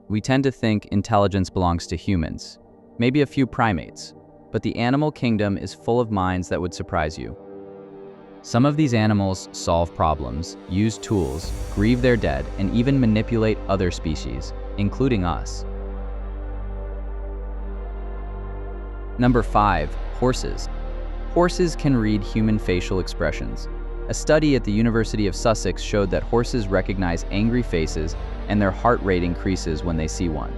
We tend to think intelligence belongs to humans, maybe a few primates, but the animal kingdom is full of minds that would surprise you. Some of these animals solve problems, use tools, grieve their dead, and even manipulate other species, including us. Number 5. Horses. Horses can read human facial expressions. A study at the University of Sussex showed that horses recognize angry faces and their heart rate increases when they see one.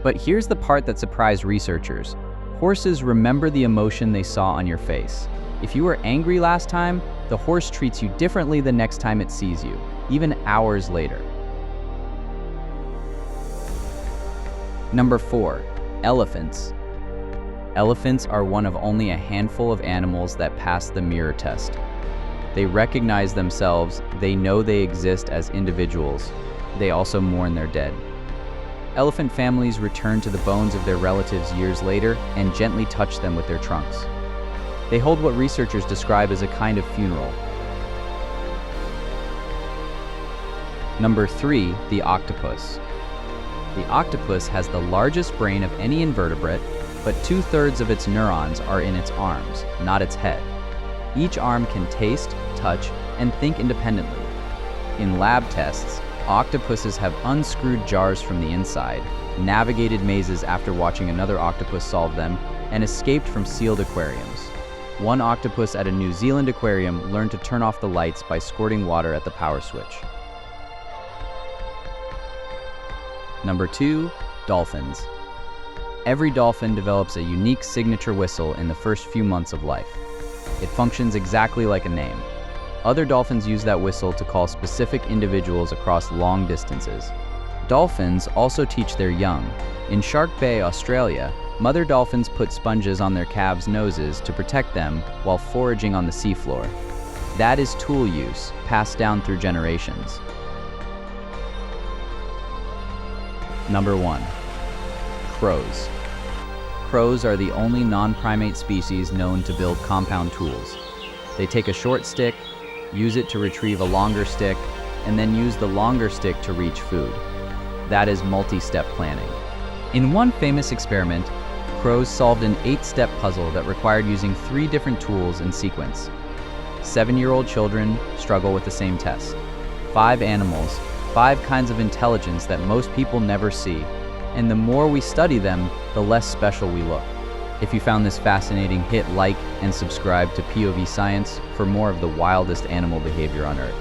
But here's the part that surprised researchers. Horses remember the emotion they saw on your face. If you were angry last time, the horse treats you differently the next time it sees you, even hours later. Number 4. Elephants. Elephants are one of only a handful of animals that pass the mirror test. They recognize themselves, they know they exist as individuals. They also mourn their dead. Elephant families return to the bones of their relatives years later and gently touch them with their trunks. They hold what researchers describe as a kind of funeral. Number 3. The octopus. The octopus has the largest brain of any invertebrate, but 2/3 of its neurons are in its arms, not its head. Each arm can taste, touch, and think independently. In lab tests, octopuses have unscrewed jars from the inside, navigated mazes after watching another octopus solve them, and escaped from sealed aquariums. One octopus at a New Zealand aquarium learned to turn off the lights by squirting water at the power switch. Number 2. Dolphins. Every dolphin develops a unique signature whistle in the first few months of life. It functions exactly like a name. Other dolphins use that whistle to call specific individuals across long distances. Dolphins also teach their young. In Shark Bay, Australia, mother dolphins put sponges on their calves' noses to protect them while foraging on the seafloor. That is tool use, passed down through generations. Number 1. Crows. Crows are the only non-primate species known to build compound tools. They take a short stick, use it to retrieve a longer stick, and then use the longer stick to reach food. That is multi-step planning. In one famous experiment, crows solved an 8-step puzzle that required using 3 different tools in sequence. 7-year-old children struggle with the same test. 5 animals, 5 kinds of intelligence that most people never see. And the more we study them, the less special we look. If you found this fascinating, hit like and subscribe to POV-Science for more of the wildest animal behavior on Earth.